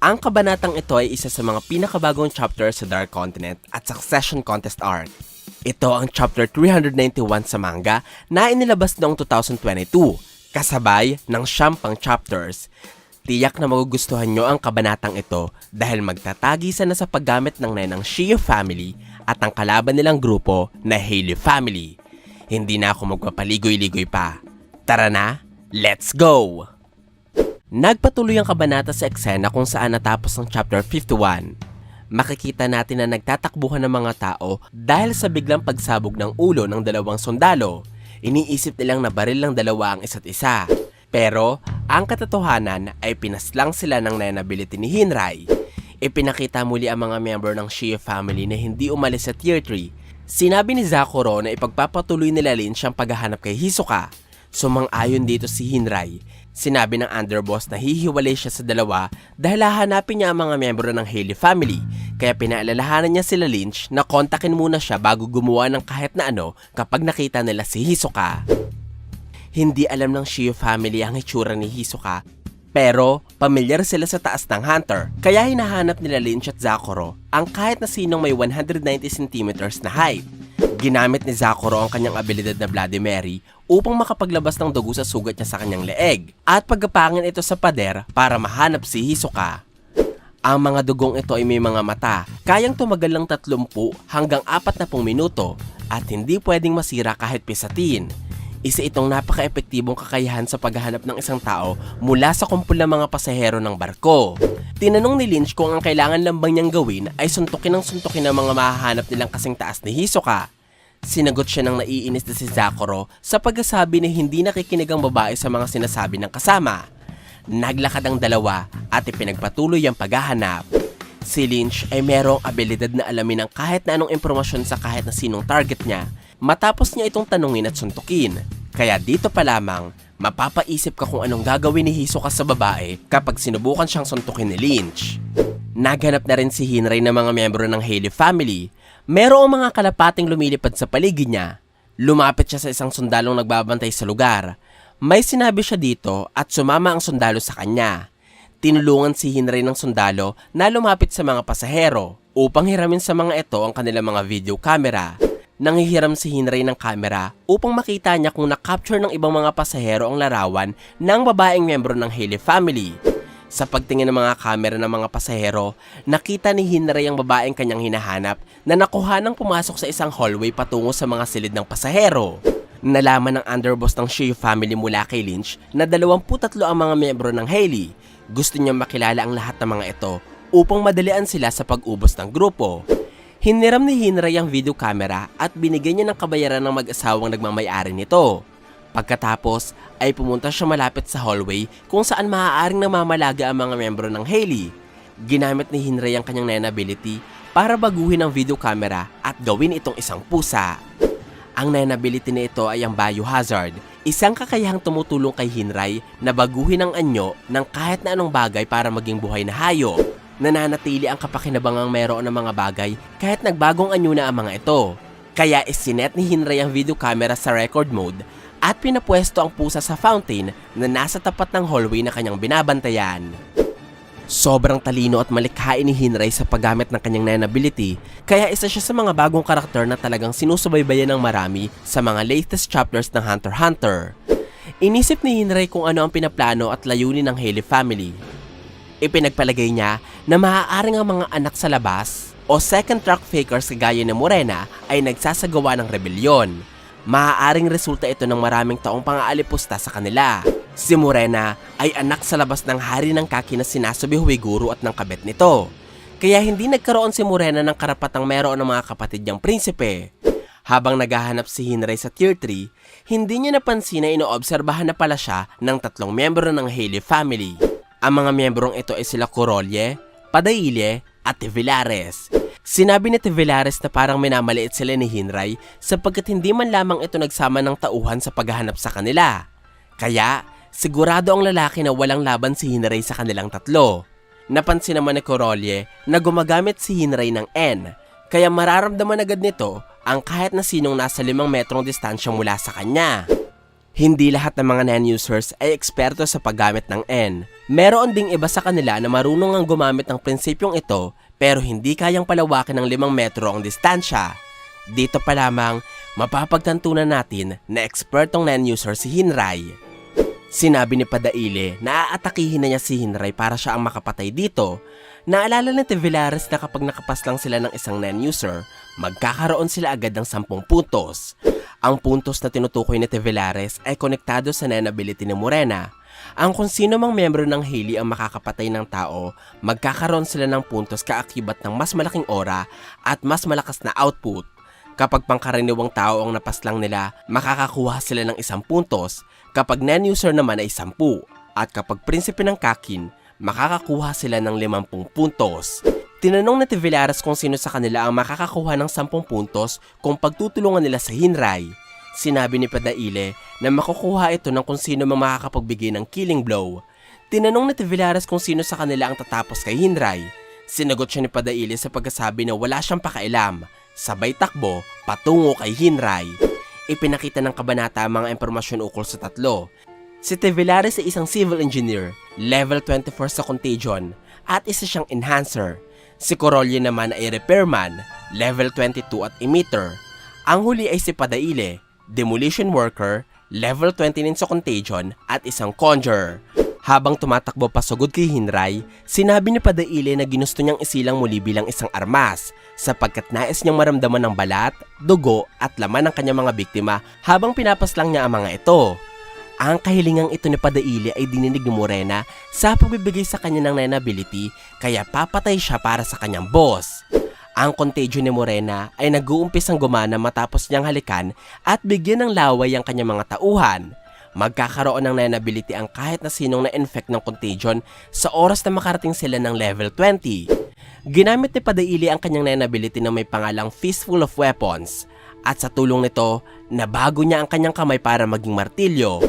Ang kabanatang ito ay isa sa mga pinakabagong chapter sa Dark Continent at Succession Contest arc. Ito ang chapter 391 sa manga na inilabas noong 2022, kasabay ng 10 chapters. Tiyak na magugustuhan nyo ang kabanatang ito dahil magtatagisan na sa paggamit ng nenang Shio family at ang kalaban nilang grupo na Haley family. Hindi na ako magpapaligoy-ligoy pa. Tara na, let's go! Nagpatuloy ang kabanata sa eksena kung saan natapos ang chapter 51. Makikita natin na nagtatakbuhan ng mga tao dahil sa biglang pagsabog ng ulo ng dalawang sundalo. Iniisip nilang nabaril ng dalawa ang isa't isa. Pero, ang katotohanan ay pinaslang sila ng nenability ni Hinray. Ipinakita muli ang mga miyembro ng Shio family na hindi umalis sa Tier 3. Sinabi ni Zakuro na ipagpapatuloy nila Lynch ang paghahanap kay Hisoka. Sumang-ayon dito si Hinray. Sinabi ng underboss na hihiwalay siya sa dalawa dahil hahanapin niya ang mga miyembro ng Haley family. Kaya pinaalalahanan niya sila Lynch na kontakin muna siya bago gumawa ng kahit na ano kapag nakita nila si Hisoka. Hindi alam ng Shio family ang hitsura ni Hisoka, pero pamilyar sila sa taas ng Hunter, kaya hinahanap nila Lynch at Zakuro ang kahit na sinong may 190 cm na height. Ginamit ni Zakuro ang kanyang abilidad na Bloody Mary upang makapaglabas ng dugo sa sugat niya sa kanyang leeg at pagkapangin ito sa pader para mahanap si Hisoka. Ang mga dugong ito ay may mga mata, kayang tumagal ng 30 hanggang 40 minuto at hindi pwedeng masira kahit pisatin. Isa itong napaka-epektibong kakayahan sa paghahanap ng isang tao mula sa kumpul ng mga pasahero ng barko. Tinanong ni Lynch kung ang kailangan lambang niyang gawin ay suntukin ng mga mahahanap nilang kasing taas ni Hisoka. Sinagot siya ng naiinis na si Zakuro sa pagsasabi na hindi nakikinig ang babae sa mga sinasabi ng kasama. Naglakad ang dalawa at ipinagpatuloy ang paghahanap. Si Lynch ay merong abilidad na alamin ang kahit na anong impormasyon sa kahit na sinong target niya matapos niya itong tanungin at suntukin. Kaya dito pa lamang, mapapaisip ka kung anong gagawin ni Hisoka sa babae kapag sinubukan siyang suntukin ni Lynch. Naghanap na rin si Hinray ng mga miyembro ng Haley family. Merong mga kalapating lumilipad sa paligid niya. Lumapit siya sa isang sundalong nagbabantay sa lugar. May sinabi siya dito at sumama ang sundalo sa kanya. Tinulungan si Hinray ng sundalo na lumapit sa mga pasahero upang hiramin sa mga ito ang kanilang mga video camera. Nanghihiram si Hinray ng camera upang makita niya kung na-capture ng ibang mga pasahero ang larawan ng babaeng miyembro ng Haley family. Sa pagtingin ng mga camera ng mga pasahero, nakita ni Hinray ang babaeng kanyang hinahanap na nakuha nang pumasok sa isang hallway patungo sa mga silid ng pasahero. Nalaman ng underboss ng Shio family mula kay Lynch na 23 ang mga miyembro ng Haley. Gusto niyang makilala ang lahat ng mga ito upang madalian sila sa pag-ubos ng grupo. Hiniram ni Hinray ang video camera at binigyan niya ng kabayaran ng mag-asawang nagmamay-ari nito. Pagkatapos ay pumunta siya malapit sa hallway kung saan maaaring namamalaga ang mga miyembro ng Haley. Ginamit ni Hinray ang kanyang nenability para baguhin ang video camera at gawin itong isang pusa. Ang nenability na ito ay ang biohazard, isang kakayahang tumutulong kay Hinray na baguhin ang anyo ng kahit na anong bagay para maging buhay na hayop. Nananatili ang kapakinabangang meron ng mga bagay kahit nagbagong anyo na ang mga ito. Kaya isinet ni Hinray ang video camera sa record mode at pinapwesto ang pusa sa fountain na nasa tapat ng hallway na kanyang binabantayan. Sobrang talino at malikhain ni Hinray sa paggamit ng kanyang nenability, kaya isa siya sa mga bagong karakter na talagang sinusubaybayan ng marami sa mga latest chapters ng Hunter x Hunter. Inisip ni Hinray kung ano ang pinaplano at layunin ng Haley family. Ipinagpalagay niya na maaaring ang mga anak sa labas o second track fakers kagaya ni Morena ay nagsasagawa ng rebelyon. Maaaring resulta ito ng maraming taong pang-aalipusta sa kanila. Si Morena ay anak sa labas ng hari ng Kaki na sinasabi Huiguro at ng kabet nito. Kaya hindi nagkaroon si Morena ng karapatang meron ng mga kapatid niyang prinsipe. Habang naghahanap si Hinray sa Tier 3, hindi niya napansin na inoobserbahan na pala siya ng 3 miyembro ng Haley family. Ang mga miyembrong ito ay sila Corolye, Padaille at Tevilares. Sinabi ni Tevilares na parang minamaliit sila ni Hinray sapagkat hindi man lamang ito nagsama ng tauhan sa paghahanap sa kanila. Kaya, sigurado ang lalaki na walang laban si Hinray sa kanilang 3. Napansin naman ni Corolye na gumagamit si Hinray ng N, kaya mararamdaman agad nito ang kahit na sinong nasa 5 metrong distansya mula sa kanya. Hindi lahat ng mga NAN users ay eksperto sa paggamit ng N. Meron ding iba sa kanila na marunong ang gumamit ng prinsipyong ito pero hindi kayang palawakin ng 5 metro ang distansya. Dito pa lamang, mapapagtantunan natin na ekspertong NAN user si Hinray. Sinabi ni Padaile na aatakihin na niya si Hinray para siya ang makapatay dito. Naalala ni Tevillares na kapag nakapas lang sila ng isang NAN user, magkakaroon sila agad ng 10 puntos. Ang puntos na tinutukoy ni Tevillares ay konektado sa NAN ability ni Morena. Ang kung sino mang miyembro ng Haley ang makakapatay ng tao, magkakaroon sila ng puntos kaakibat ng mas malaking aura at mas malakas na output. Kapag pangkaraniwang tao ang napaslang nila, makakakuha sila ng 1 puntos, kapag NAN user naman ay 10, at kapag prinsipe ng Kakin, makakakuha sila ng 50 puntos. Tinanong ni Tevillares kung sino sa kanila ang makakakuha ng 10 puntos kung pagtutulungan nila sa Hinray. Sinabi ni Padaile na makukuha ito ng kung sino mang makakapagbigay ng killing blow. Tinanong ni Tevillares kung sino sa kanila ang tatapos kay Hinray. Sinagot siya ni Padaile sa pagkasabi na wala siyang pakailam. Sabay takbo patungo kay Hinray. Ipinakita ng kabanata ang mga impormasyon ukol sa tatlo. Si Tevillares ay isang civil engineer, level 24 sa Contagion, at isa siyang enhancer. Si Corolli naman ay repairman, level 22 at emitter. Ang huli ay si Padaile, demolition worker, level 29 sa Contagion at isang conjurer. Habang tumatakbo pasugod kay Hinray, sinabi ni Padaile na ginusto niyang isilang muli bilang isang armas sapagkat nais niyang maramdaman ng balat, dugo at laman ng kanyang mga biktima habang pinapaslang niya ang mga ito. Ang kahilingang ito ni Padaile ay dininig ni Morena sa pagbibigay sa kanya ng NAN ability kaya papatay siya para sa kanyang boss. Ang contagion ni Morena ay nag-uumpisang gumana matapos niyang halikan at bigyan ng laway ang kanyang mga tauhan. Magkakaroon ng NAN ability ang kahit na sinong na-infect ng contagion sa oras na makarating sila ng level 20. Ginamit ni Padaile ang kanyang NAN ability na may pangalang Fistful of Weapons at sa tulong nito, nabago niya ang kanyang kamay para maging martilyo.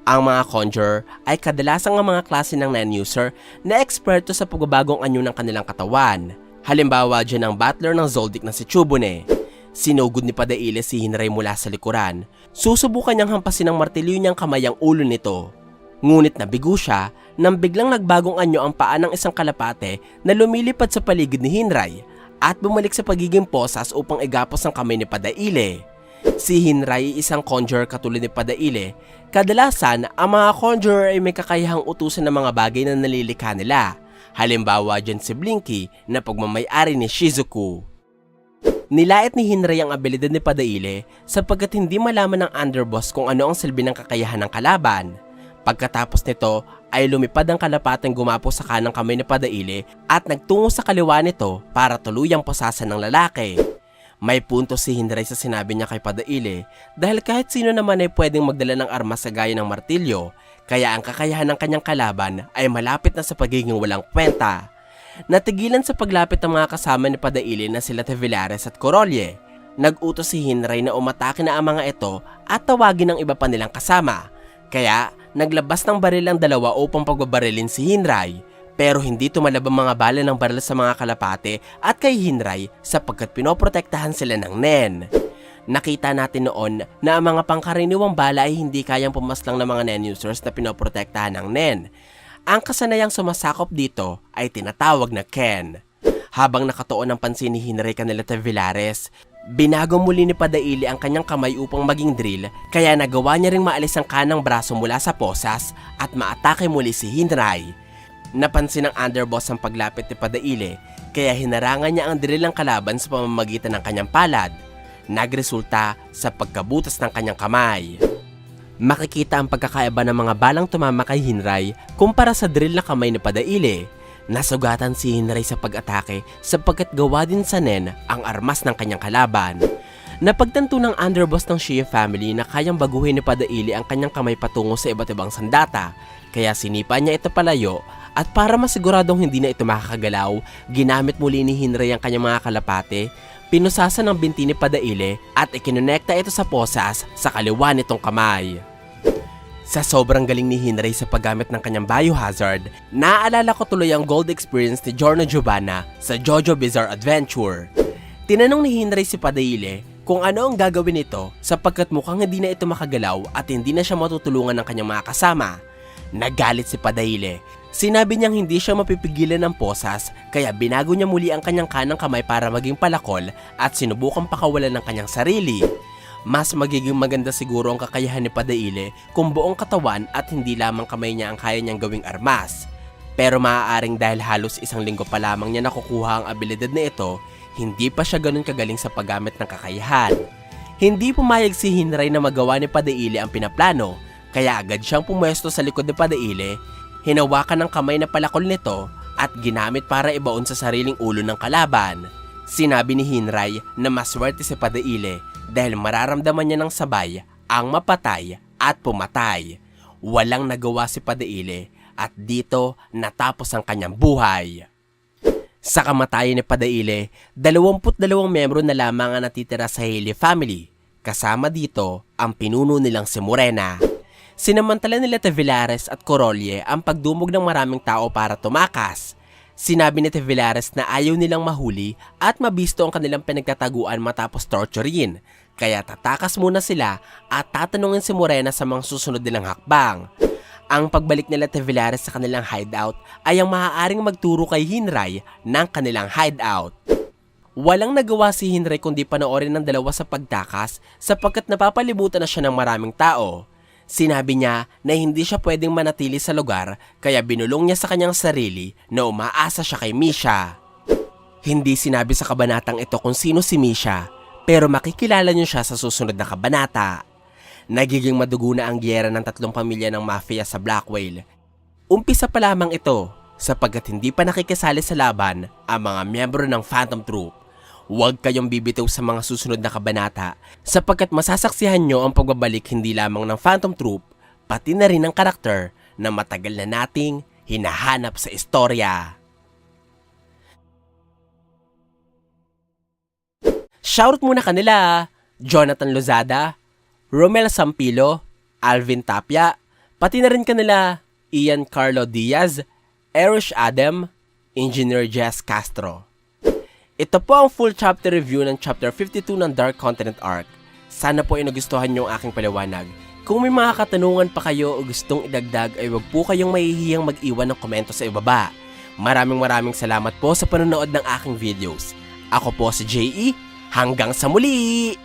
Ang mga conjurer ay kadalasang ang mga klase ng NAN user na eksperto sa pagbabagong anyo ng kanilang katawan. Halimbawa dyan ang butler ng Zoldyck na si Chubone. Sinugod ni Padaile si Hinray mula sa likuran. Susubukan niyang hampasin ng martilyo niyang kamay ang ulo nito. Ngunit nabigo siya nang biglang nagbagong anyo ang paa ng isang kalapate na lumilipad sa paligid ni Hinray at bumalik sa pagiging posas upang igapos ang kamay ni Padaile. Si Hinray ay isang conjurer katulad ni Padaile. Kadalasan, ang mga conjurer ay may kakayahang utusan ng mga bagay na nalilikha nila. Halimbawa dyan si Blinky na pagmamay-ari ni Shizuku. Nilait ni Hinray ang abilidad ni Padaile sapagkat hindi malaman ng underboss kung ano ang silbi ng kakayahan ng kalaban. Pagkatapos nito ay lumipad ang kalapateng gumapo sa kanang kamay ni Padaile at nagtungo sa kaliwa nito para tuluyang posasan ng lalaki. May punto si Hinray sa sinabi niya kay Padaile dahil kahit sino naman ay pwedeng magdala ng armas sa gaya ng martilyo, kaya ang kakayahan ng kanyang kalaban ay malapit na sa pagiging walang kwenta. Natigilan sa paglapit ng mga kasama ni Padaile na sila Tevillares at Corolli. Nag-utos si Hinray na umatake na ang mga ito at tawagin ang iba pa nilang kasama. Kaya naglabas ng baril ang dalawa upang pagbabarilin si Hinray. Pero hindi tumalab ang mga bala ng baril sa mga kalapate at kay Hinray sapagkat pinoprotektahan sila ng NEN. Nakita natin noon na ang mga pangkaraniwang bala ay hindi kayang pumaslang ng mga NEN users na pinoprotektahan ng NEN. Ang kasanayang sumasakop dito ay tinatawag na Ken. Habang nakatuon ang pansin ni Hinray kanila Tevillares, binago muli ni Padaile ang kanyang kamay upang maging drill kaya nagawa niya ring maalis ang kanang braso mula sa posas at maatake muli si Hinray. Napansin ng underboss ang paglapit ni Padaile kaya hinarangan niya ang drill ng kalaban sa pamamagitan ng kanyang palad. Nagresulta sa pagkabutas ng kanyang kamay. Makikita ang pagkakaiba ng mga balang tumama kay Hinray kumpara sa drill na kamay ni Padaile. Nasugatan si Hinray sa pag-atake sapagkat gawa din sa NEN ang armas ng kanyang kalaban. Napagtanto ng underboss ng Shia family na kayang baguhin ni Padaile ang kanyang kamay patungo sa iba't ibang sandata, kaya sinipa niya ito palayo at para masiguradong hindi na ito makakagalaw, ginamit muli ni Hinray ang kanyang mga kalapate, pinusasan ng binti ni Padaile at ikinonekta ito sa posas sa kaliwa nitong kamay. Sa sobrang galing ni Hinray sa paggamit ng kanyang biohazard, naaalala ko tuloy ang gold experience ni Giorno Giovanna sa JoJo Bizarre Adventure. Tinanong ni Hinray si Padaile kung ano ang gagawin nito sapagkat mukhang hindi na ito makagalaw at hindi na siya matutulungan ng kanyang mga kasama. Nagalit si Padaile. Sinabi niyang hindi siya mapipigilan ng posas kaya binago niya muli ang kanyang kanang kamay para maging palakol at sinubukang pakawalan ng kanyang sarili. Mas magiging maganda siguro ang kakayahan ni Padaile kung buong katawan at hindi lamang kamay niya ang kaya niyang gawing armas. Pero maaaring dahil halos isang linggo pa lamang niya nakukuha ang abilidad na ito, hindi pa siya ganun kagaling sa paggamit ng kakayahan. Hindi pumayag si Hinray na magawa ni Padaile ang pinaplano, kaya agad siyang pumwesto sa likod ni Padaile, hinawakan ng kamay na palakol nito at ginamit para ibaon sa sariling ulo ng kalaban. Sinabi ni Hinray na maswerte si Padaile dahil mararamdaman niya ng sabay ang mapatay at pumatay. Walang nagawa si Padaile at dito natapos ang kanyang buhay. Sa kamatayan ni Padaile, 22 miyembro na lamang ang natitira sa Haley family. Kasama dito ang pinuno nilang si Morena. Sinamantala nila Tevillares at Corolle ang pagdumog ng maraming tao para tumakas. Sinabi ni Tevillares na ayaw nilang mahuli at mabisto ang kanilang pinagtataguan matapos torturein. Kaya tatakas muna sila at tatanungin si Morena sa mga susunod nilang hakbang. Ang pagbalik nila Tevillares sa kanilang hideout ay ang maaaring magturo kay Hinray ng kanilang hideout. Walang nagawa si Hinray kundi panoorin ng dalawa sa pagtakas sapagkat napapalibutan na siya ng maraming tao. Sinabi niya na hindi siya pwedeng manatili sa lugar kaya binulong niya sa kanyang sarili na umaasa siya kay Misha. Hindi sinabi sa kabanatang ito kung sino si Misha pero makikilala niyo siya sa susunod na kabanata. Nagiging madugo na ang giyera ng 3 pamilya ng mafia sa Black Whale. Umpisa pa lamang ito sapagkat hindi pa nakikisali sa laban ang mga miyembro ng Phantom Troop. Huwag kayong bibitaw sa mga susunod na kabanata sapagkat masasaksihan nyo ang pagbabalik hindi lamang ng Phantom Troop pati na rin ng karakter na matagal na nating hinahanap sa istorya. Shoutout muna kanila, Jonathan Lozada, Romel Sampilo, Alvin Tapia, pati na rin kanila Ian Carlo Diaz, Erish Adam, Engineer Jess Castro. Ito po ang full chapter review ng chapter 52 ng Dark Continent Arc. Sana po ay nagustuhan nyo ang aking paliwanag. Kung may mga katanungan pa kayo o gustong idagdag ay wag po kayong mahihiyang mag-iwan ng komento sa ibaba. Maraming salamat po sa panonood ng aking videos. Ako po si JE, hanggang sa muli!